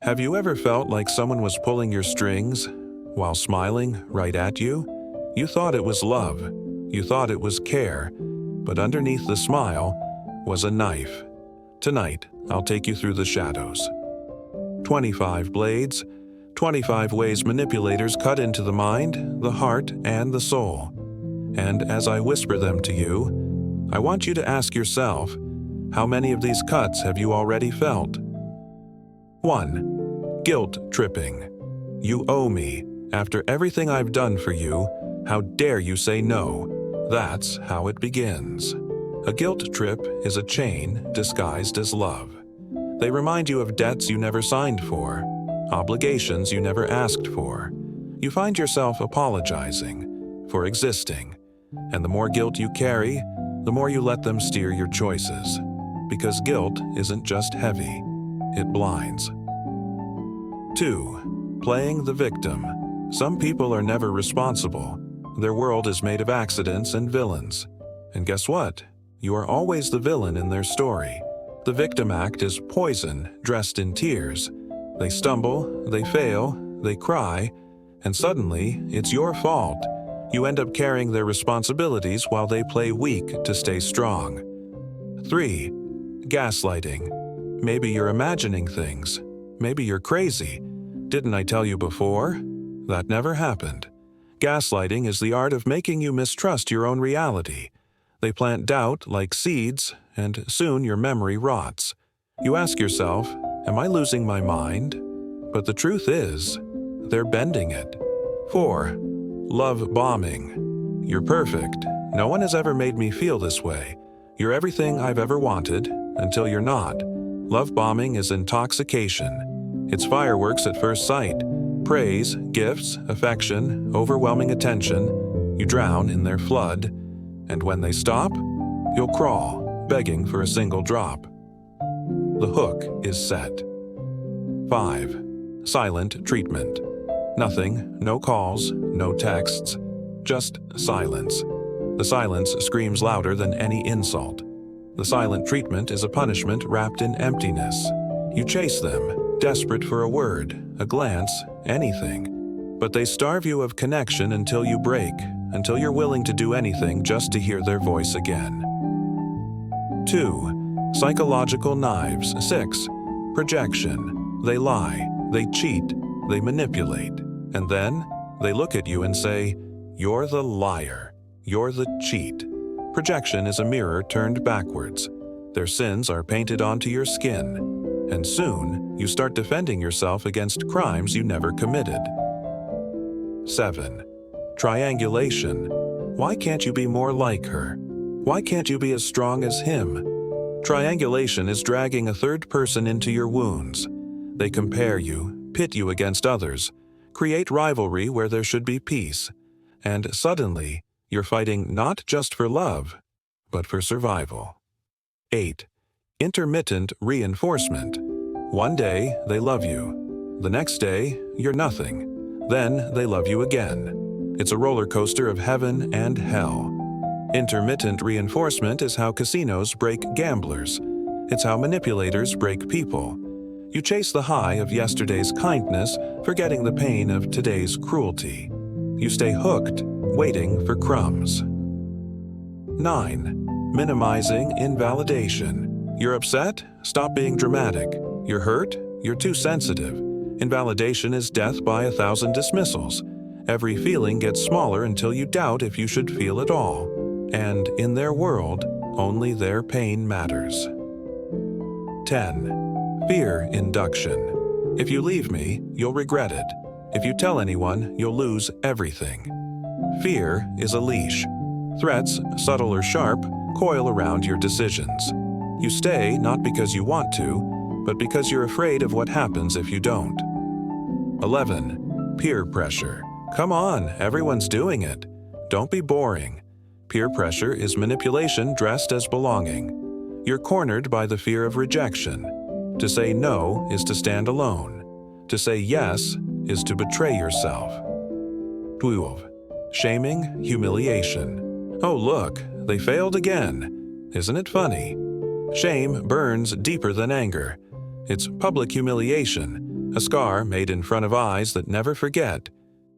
Have you ever felt like someone was pulling your strings while smiling right at you? You thought it was love. You thought it was care. But underneath the smile was a knife. Tonight, I'll take you through the shadows. 25 blades, 25 ways manipulators cut into the mind, the heart, and the soul. And as I whisper them to you, I want you to ask yourself, how many of these cuts have you already felt? 1. Guilt tripping. You owe me. After everything I've done for you, how dare you say no? That's how it begins. A guilt trip is a chain disguised as love. They remind you of debts you never signed for, obligations you never asked for. You find yourself apologizing for existing, and the more guilt you carry, the more you let them steer your choices. Because guilt isn't just heavy, it blinds. 2. Playing the victim. Some people are never responsible. Their world is made of accidents and villains. And guess what? You are always the villain in their story. The victim act is poison dressed in tears. They stumble, they fail, they cry, and suddenly it's your fault. You end up carrying their responsibilities while they play weak to stay strong. 3. Gaslighting. Maybe you're imagining things. Maybe you're crazy. Didn't I tell you before? That never happened. Gaslighting is the art of making you mistrust your own reality. They plant doubt like seeds, and soon your memory rots. You ask yourself, am I losing my mind? But the truth is, they're bending it. 4. Love bombing. You're perfect. No one has ever made me feel this way. You're everything I've ever wanted, until you're not. Love bombing is intoxication. It's fireworks at first sight. Praise, gifts, affection, overwhelming attention. You drown in their flood. And when they stop, you'll crawl, begging for a single drop. The hook is set. 5. Silent treatment. Nothing, no calls, no texts, just silence. The silence screams louder than any insult. The silent treatment is a punishment wrapped in emptiness. You chase them, desperate for a word, a glance, anything. But they starve you of connection until you break, until you're willing to do anything just to hear their voice again. 2. Psychological knives. 6. Projection. They lie, they cheat, they manipulate, and then they look at you and say, "You're the liar, you're the cheat." Projection is a mirror turned backwards. Their sins are painted onto your skin, and soon you start defending yourself against crimes you never committed. 7. Triangulation. Why can't you be more like her? Why can't you be as strong as him? Triangulation is dragging a third person into your wounds. They compare you, pit you against others, create rivalry where there should be peace, and suddenly you're fighting not just for love, but for survival. 8. Intermittent reinforcement. One day they love you. The next day, you're nothing. Then they love you again. It's a roller coaster of heaven and hell. Intermittent reinforcement is how casinos break gamblers. It's how manipulators break people. You chase the high of yesterday's kindness, forgetting the pain of today's cruelty. You stay hooked, waiting for crumbs. 9. Minimizing invalidation. You're upset? Stop being dramatic. You're hurt? You're too sensitive. Invalidation is death by 1,000 dismissals. Every feeling gets smaller until you doubt if you should feel at all. And in their world, only their pain matters. 10. Fear induction. If you leave me, you'll regret it. If you tell anyone, you'll lose everything. Fear is a leash. Threats, subtle or sharp, coil around your decisions. You stay not because you want to, but because you're afraid of what happens if you don't. 11. Peer pressure. Come on, everyone's doing it. Don't be boring. Peer pressure is manipulation dressed as belonging. You're cornered by the fear of rejection. To say no is to stand alone. To say yes is to betray yourself. 12. Shaming, humiliation. Oh look, they failed again. Isn't it funny? Shame burns deeper than anger. It's public humiliation, A scar made in front of eyes that never forget.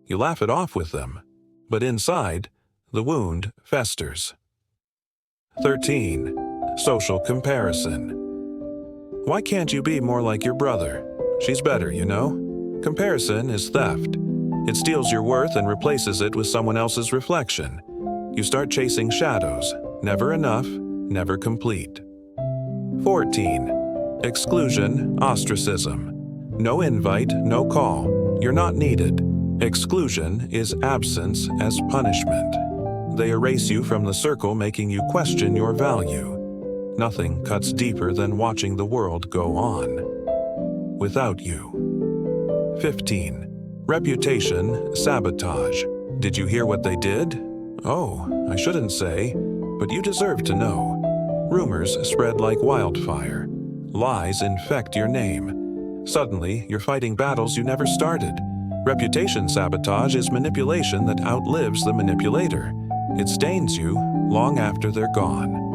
You laugh it off with them, but inside, the wound festers. 13. Social comparison. Why can't you be more like your brother? She's better, you know? Comparison is theft. It steals your worth and replaces it with someone else's reflection. You start chasing shadows, never enough, never complete. 14. Exclusion, ostracism. No invite, no call. You're not needed. Exclusion is absence as punishment. They erase you from the circle, making you question your value. Nothing cuts deeper than watching the world go on without you. 15. Reputation, sabotage. Did you hear what they did? Oh, I shouldn't say, but you deserve to know. Rumors spread like wildfire. Lies infect your name. Suddenly, you're fighting battles you never started. Reputation sabotage is manipulation that outlives the manipulator. It stains you long after they're gone.